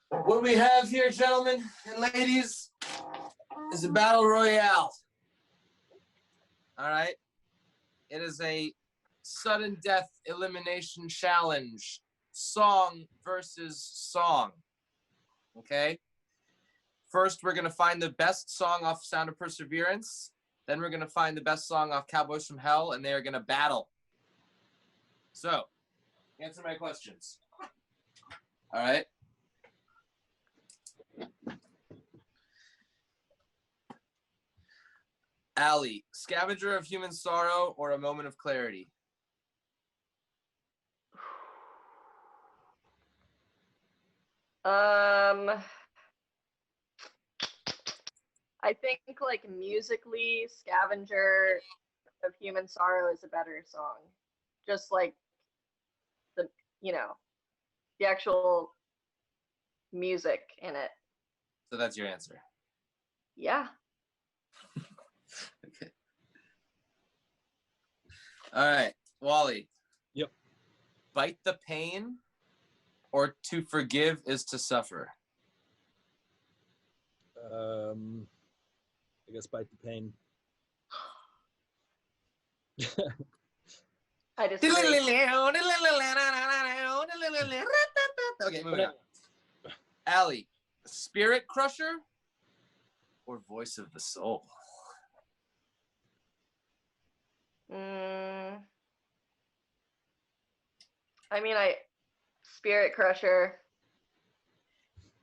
What we have here, gentlemen and ladies, is a battle royale. All right. It is a sudden death elimination challenge. Song versus song. Okay. First, we're going to find the best song off Sound of Perseverance. Then we're going to find the best song off Cowboys from Hell, and they are going to battle. So, answer my questions. All right. Allie, Scavenger of Human Sorrow or A Moment of Clarity? I think like musically, Scavenger of Human Sorrow is a better song. Just like the actual music in it. So that's your answer. Yeah. Okay. All right, Wally. Yep. Bite the pain or to forgive is to suffer? I guess bite the pain. I disagree. Okay, moving on. Allie, Spirit Crusher or Voice of the Soul? I mean, Spirit Crusher.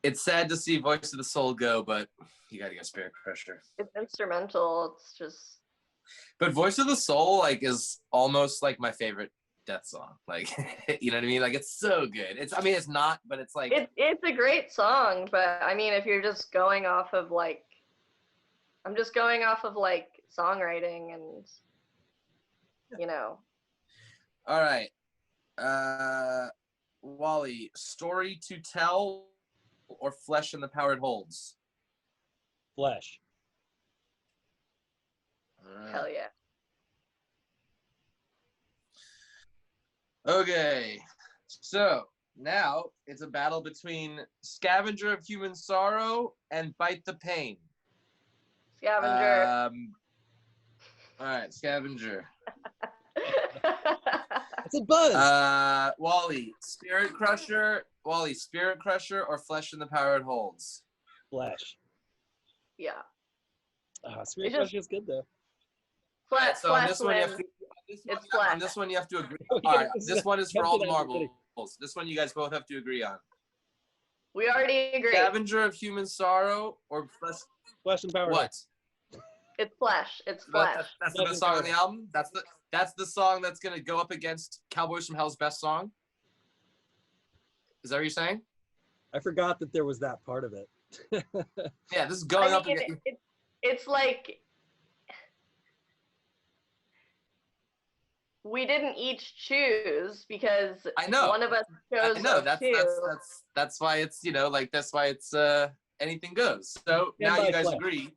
It's sad to see Voice of the Soul go, but you gotta go Spirit Crusher. It's instrumental. It's just. But Voice of the Soul, like, is almost like my favorite death song. Like, you know what I mean? Like, it's so good. It's not, but it's like. It's a great song, but I mean, if you're just going off of like. I'm just going off of like songwriting and. All right. Wally, Story to Tell or Flesh in the Power It Holds? Flesh. Hell yeah. Okay. So now it's a battle between Scavenger of Human Sorrow and Bite the Pain. Scavenger. All right, Scavenger. It's a buzz. Wally, Spirit Crusher or Flesh in the Power It Holds? Flesh. Yeah. Spirit Crusher is good though. Flesh. So on this one, Flesh. this one you have to agree. All right, this one is for all the marbles. This one you guys both have to agree on. We already agree. Scavenger of Human Sorrow or Flesh and Power. What? It's Flesh. It's Flesh. That's the best song on the album. That's the song that's gonna go up against Cowboys from Hell's best song. Is that what you're saying? I forgot that there was that part of it. Yeah, this is going up against. It's like we didn't each choose because I know one of us chose. I know two. that's why it's that's why it's anything goes. So now you guys agree.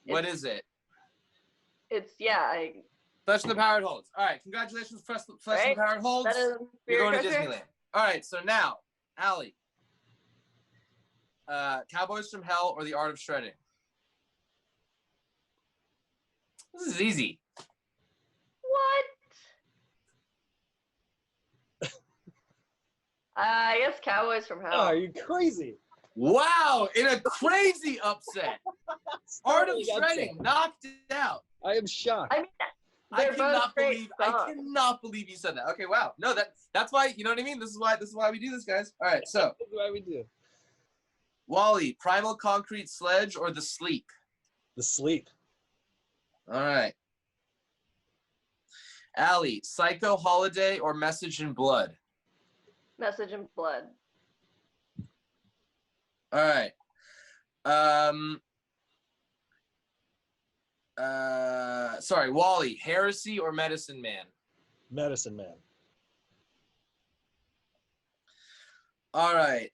What is it? It's Flesh in the Power It Holds. All right, congratulations, Flesh in the Power It Holds. You're going to Disneyland. All right, so now, Allie, Cowboys from Hell or The Art of Shredding? This is easy. What? I guess Cowboys from Hell. Oh, are you crazy? Wow, in a crazy upset. Art of Shredding knocked it out. I am shocked. I mean, I cannot believe you said that. Okay, wow. No, that's why, you know what I mean? This is why we do this, guys. All right, so. This is why we do. Wally, Primal Concrete Sledge or The Sleep? The Sleep. All right. Allie, Psycho Holiday or Message in Blood? Message in Blood. All right. Sorry, Wally, Heresy or Medicine Man? Medicine Man. All right.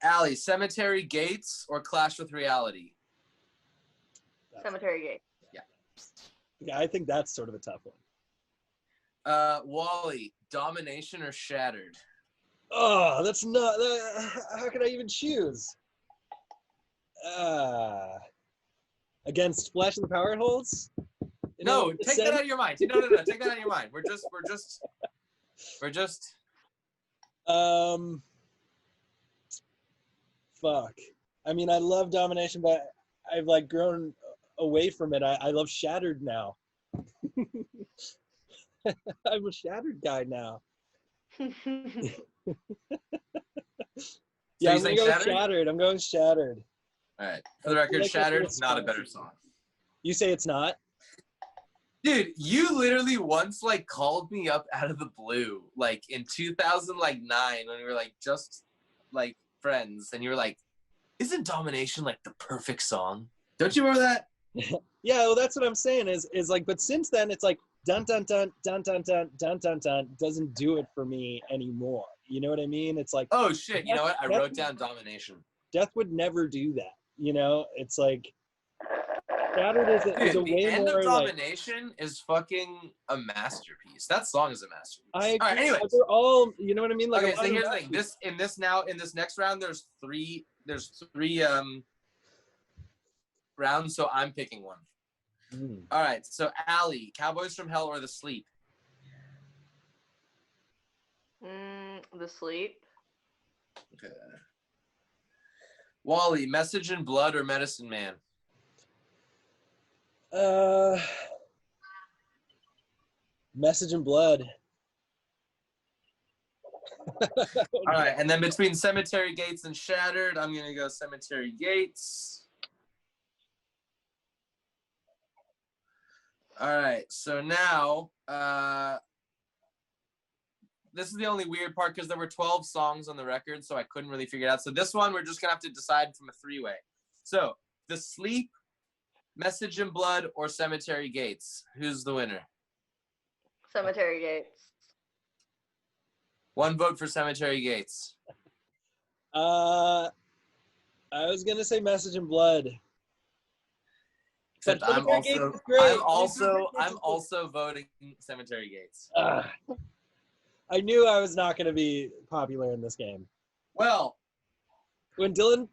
Allie, Cemetery Gates or Clash with Reality? Cemetery Gates. Yeah. Yeah, I think that's sort of a tough one. Wally, Domination or Shattered? Oh, that's not. How can I even choose? Against Flesh and the Power It Holds? No, take that out of your mind. No, take that out of your mind. We're just. Fuck. I mean, I love Domination, but I've like grown away from it. I love Shattered now. I'm a Shattered guy now. Yeah, I'm gonna go Shattered. I'm going Shattered. All right. For the record, Shattered, not a better song. You say it's not? Dude, you literally once like called me up out of the blue, like in 2009 when we were like just like friends, and you were like, "Isn't Domination like the perfect song?" Don't you remember that? Yeah, well, that's what I'm saying. Is like, but since then, it's like dun dun dun dun dun dun dun dun dun doesn't do it for me anymore. You know what I mean? It's like, oh shit! You know what? I wrote down Domination. Death would never do that. You know, it's like Shattered is a way the end more of Domination is fucking a masterpiece. That song is a masterpiece. I agree. All right, anyways. They're all, you know what I mean? Like, okay, so here's the thing. In this next round, there's three rounds, so I'm picking one. All right, so Allie, Cowboys from Hell or The Sleep? The Sleep. Okay. Wally, Message in Blood or Medicine Man? Message in Blood. All right, and then between Cemetery Gates and Shattered, I'm gonna go Cemetery Gates. All right, so now this is the only weird part because there were 12 songs on the record, so I couldn't really figure it out. So this one, we're just gonna have to decide from a three-way. So The Sleep, Message in Blood, or Cemetery Gates? Who's the winner? Cemetery Gates. One vote for Cemetery Gates. I was gonna say Message in Blood. Except I'm also voting Cemetery Gates. I knew I was not gonna be popular in this game. Well, when Dylan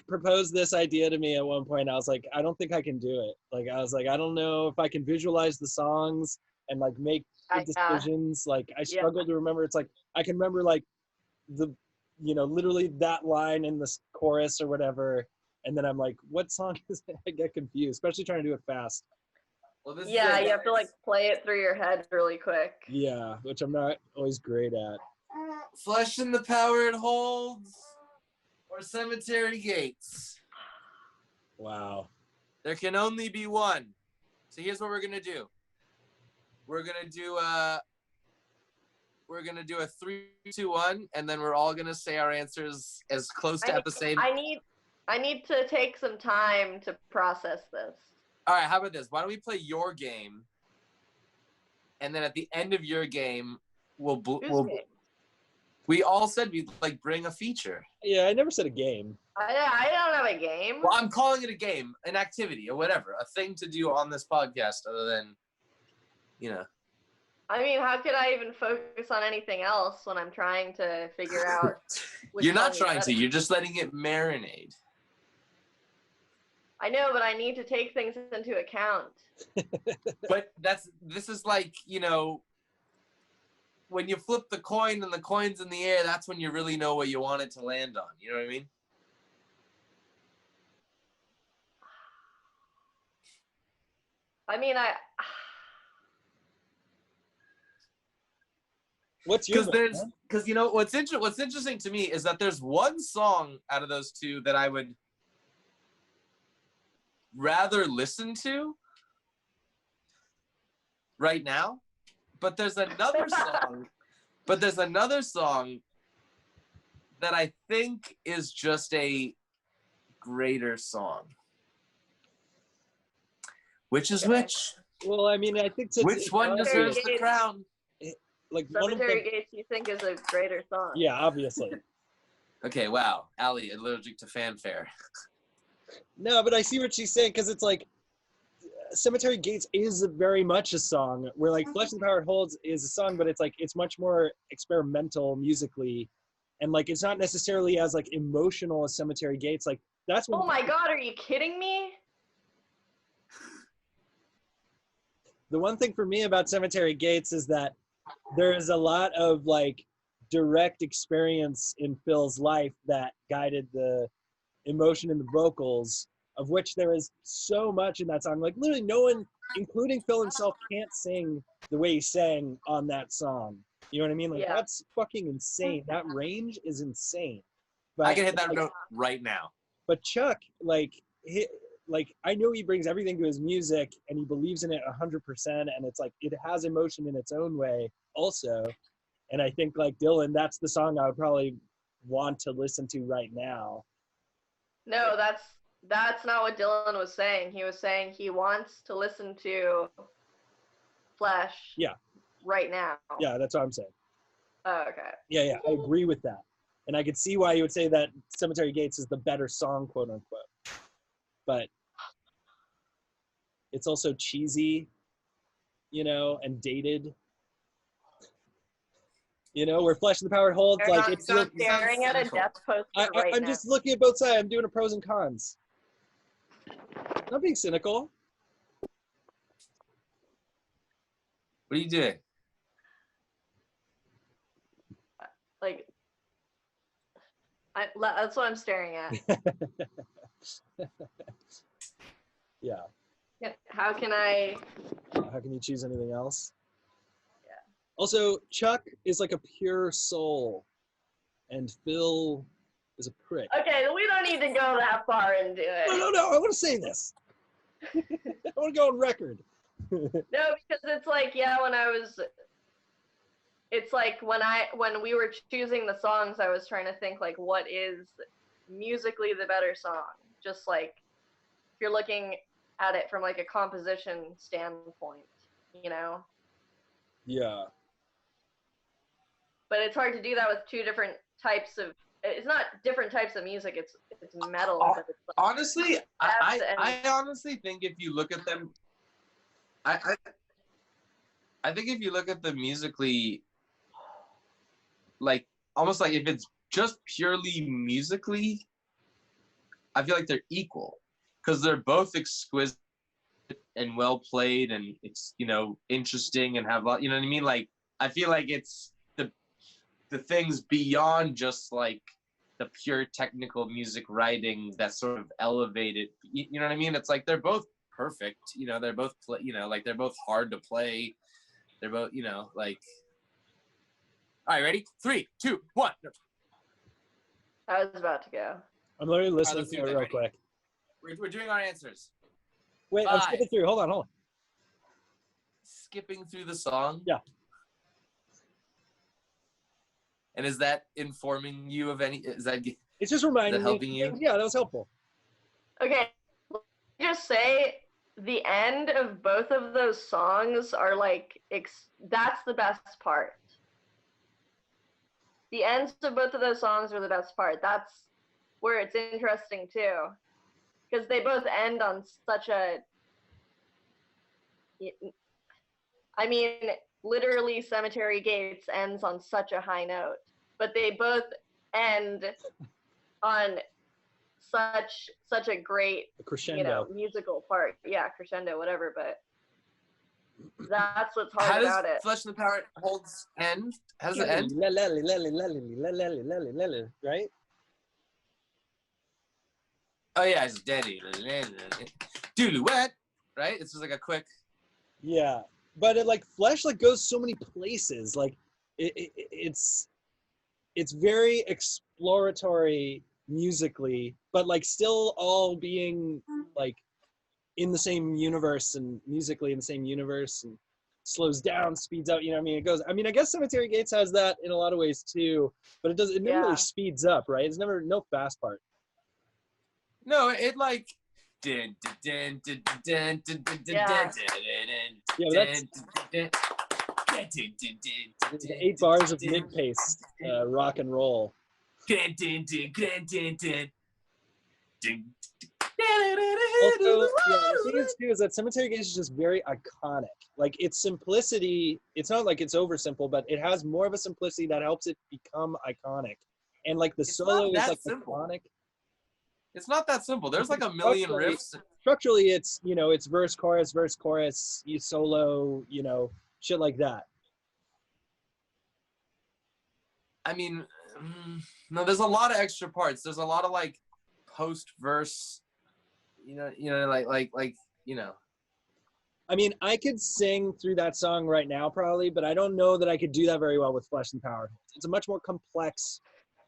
proposed this idea to me at one point, I was like, I don't think I can do it. Like, I was like, I don't know if I can visualize the songs and like make good decisions. Like, I struggle to remember. It's like I can remember like the, literally that line in the chorus or whatever, and then I'm like, what song is it? I get confused, especially trying to do it fast. Well, you have to like play it through your head really quick. Yeah, which I'm not always great at. Flesh and the Power It Holds or Cemetery Gates? Wow. There can only be one. So here's what we're gonna do. We're gonna do a 3-2-1, and then we're all gonna say our answers as close to at the same. I need to take some time to process this. All right, how about this? Why don't we play your game, and then at the end of your game, we all said we'd like bring a feature. Yeah, I never said a game. I don't have a game. Well, I'm calling it a game, an activity, or whatever, a thing to do on this podcast, other than, I mean, how could I even focus on anything else when I'm trying to figure out? You're not trying to. You're just letting it marinate. I know, but I need to take things into account. But this is like, when you flip the coin and the coin's in the air, that's when you really know what you want it to land on. You know what I mean? I mean, What's your? Because what's interesting to me is that there's one song out of those two that I would rather listen to right now, but there's another song that I think is just a greater song. Which is which? Well, I mean, I think which one deserves the crown? Like Cemetery Gates, you think is a greater song? Yeah, obviously. Okay, wow, Allie, allergic to fanfare. No, but I see what she's saying, because it's like, Cemetery Gates is very much a song, where like Flesh and the Power It Holds is a song, but it's like it's much more experimental musically, and like it's not necessarily as like emotional as Cemetery Gates. Like that's when Oh my God, are you kidding me? the one thing for me about Cemetery Gates is that there is a lot of like direct experience in Phil's life that guided the emotion in the vocals, of which there is so much in that song. Like literally no one, including Phil himself, can't sing the way he sang on that song. You know what I mean? Like Yeah. that's fucking insane. That range is insane. I can hit that like, note right now. But Chuck, like I know he brings everything to his music and he believes in it 100%, and it's like it has emotion in its own way also. And I think like Dylan, that's the song I would probably want to listen to right now. No, that's not what Dylan was saying. He was saying he wants to listen to Flesh. Yeah. Right now. Yeah, that's what I'm saying. Oh, okay. Yeah, I agree with that. And I could see why you would say that Cemetery Gates is the better song, quote unquote. But it's also cheesy, you know, and dated. You know, where Flesh and the Power It Holds, You're like not it's still. staring at a death poster right I'm now. just looking at both sides. I'm doing a pros and cons. Not being cynical. What are you doing? Like, that's what I'm staring at. Yeah. How can I? How can you choose anything else? Yeah. Also, Chuck is like a pure soul, and Phil is a prick. Okay, we don't need to go that far into it. No, I want to say this. I want to go on record. No, because it's like, yeah, it's like when we were choosing the songs, I was trying to think like what is musically the better song? Just like if you're looking at it from like a composition standpoint, you know? Yeah. But it's hard to do that with two different types of, it's not different types of music, it's metal. But it's like, Honestly, I honestly think if you look at them, I think if you look at them musically, like almost like if it's just purely musically, I feel like they're equal because they're both exquisite and well played, and it's, you know, interesting and have a lot, you know what I mean? Like I feel like it's the things beyond just like the pure technical music writing that sort of elevated, you know what I mean? It's like they're both perfect, you know, they're both you know, like they're both hard to play, they're both, you know, like, all right, ready? 3, 2, 1. I was about to go. I'm literally listening let's to do it that. real Ready? quick. We're doing our answers. Wait, I'm 5. skipping through. Hold on. Skipping through the song. Yeah. And is that informing you of any? Is that It's just reminding me. helping you? Yeah, that was helpful. Okay, let me just say the end of both of those songs are like, that's the best part. The ends of both of those songs are the best part. That's where it's interesting too. Because they both end on such a, I mean, literally Cemetery Gates ends on such a high note, but they both end on such a great, Crescendo. you know, musical part. Yeah, crescendo, whatever, but that's what's hard How does about it. Flesh and the Power It Holds end? How does it end? Right? Oh yeah, it's Daddy. Duet, right? It's just like a quick. Yeah, but it like Flesh like goes so many places. Like it's very exploratory musically, but like still all being like in the same universe and musically in the same universe, and slows down, speeds up. You know what I mean? It goes. I mean, I guess Cemetery Gates has that in a lot of ways too, but it does. It never Yeah. really speeds up, right? It's never no fast part. No, it like. Yeah, Yeah, that's the 8 bars of mid-paced rock and roll. Also, yeah, the thing is too is that Cemetery Gaze is just very iconic. Like its simplicity, it's not like it's over simple, but it has more of a simplicity that helps it become iconic. And like the It's solo not is that like simple. iconic. It's not that simple. There's like a million riffs. Structurally, it's it's verse, chorus, you solo, shit like that. I mean, no, there's a lot of extra parts. There's a lot of like post verse, like. I mean, I could sing through that song right now probably, but I don't know that I could do that very well with Flesh and Power. It's a much more complex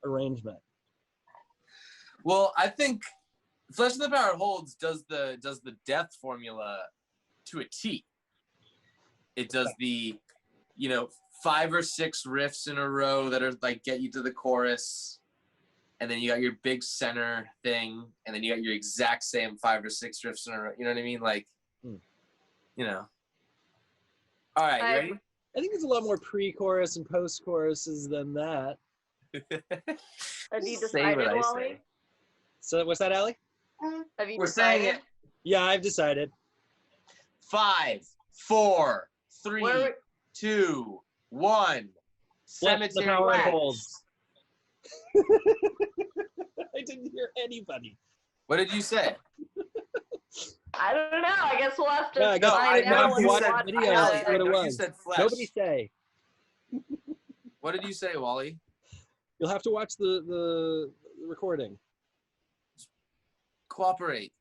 arrangement. Well, I think Flesh and the Power Holds does the death formula to a T. It does the 5 or 6 riffs in a row that are like get you to the chorus, and then you got your big center thing, and then you got your exact same 5 or 6 riffs in a row. You know what I mean? Like, All right, you ready? I think there's a lot more pre-chorus and post-choruses than that. Have you decided, Wally? So what's that, Allie? Have you We're decided? saying it. Yeah, I've decided. 5, 4, 3, Where- 2, 1. Flesh the Cemetery Power Gaze. Holds. I didn't hear anybody. What did you say? I don't know. I guess we'll have to Yeah, I guess find I out have when to we watch watch the video. the- That's what it You was. said Flesh. Nobody say. What did you say, Wally? You'll have to watch the recording. Cooperate.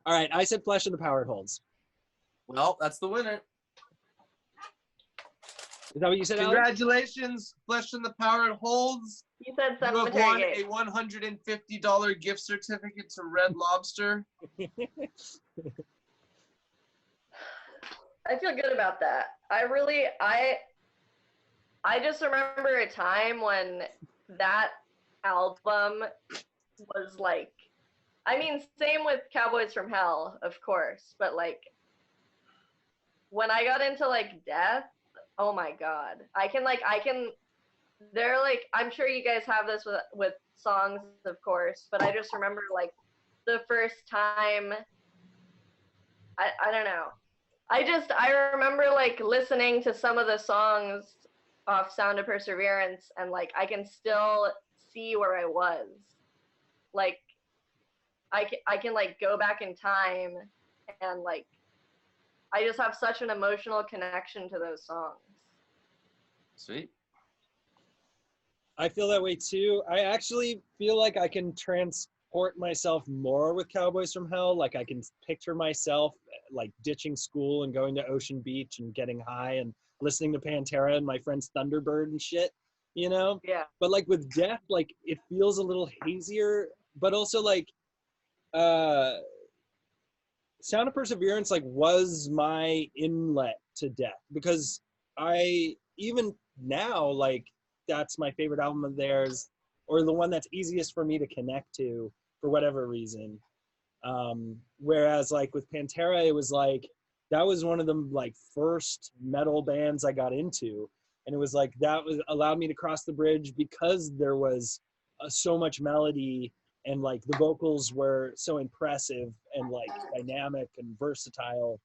All right, I said Flesh and the Power Holds. Well, that's the winner. Is that what you said, Allie? Congratulations, Flesh and the Power Holds. You said You have Cemetery won Gaze. a $150 gift certificate to Red Lobster. I feel good about that. I just remember a time when that album was like, I mean, same with Cowboys from Hell, of course, but like when I got into like Death, oh my God. They're like, I'm sure you guys have this with songs, of course, but I just remember like the first time, I don't know. I remember like listening to some of the songs off Sound of Perseverance, and like I can still see where I was. Like I can like go back in time, and like I just have such an emotional connection to those songs. Sweet. I feel that way too. I actually feel like I can transport myself more with Cowboys from Hell. Like I can picture myself like ditching school and going to Ocean Beach and getting high and listening to Pantera and my friend's Thunderbird and shit, Yeah. But like with Death, like it feels a little hazier, but also like Sound of Perseverance like was my inlet to Death, because I even now like that's my favorite album of theirs, or the one that's easiest for me to connect to for whatever reason. Whereas like with Pantera, it was like that was one of the like first metal bands I got into, and it was like that was allowed me to cross the bridge because there was so much melody, and like the vocals were so impressive and like dynamic and versatile,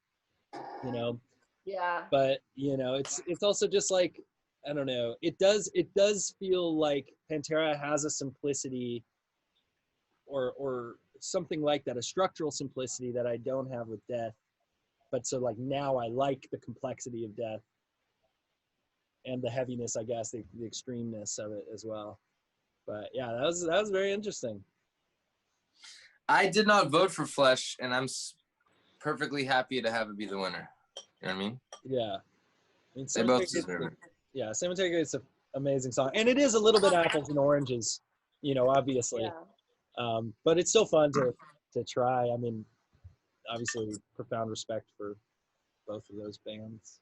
Yeah. But it's also just like, I don't know. It does feel like Pantera has a simplicity, or something like that, a structural simplicity that I don't have with Death. But so like now I like the complexity of Death and the heaviness, I guess, the extremeness of it as well. But yeah, that was very interesting. I did not vote for Flesh, and I'm perfectly happy to have it be the winner. You know what I mean? Yeah. I mean, They both deserve it. Yeah, Cemetery Gaze is an amazing song. And it is a little bit apples and oranges, obviously. Yeah. But it's still fun to try. I mean, obviously, profound respect for both of those bands.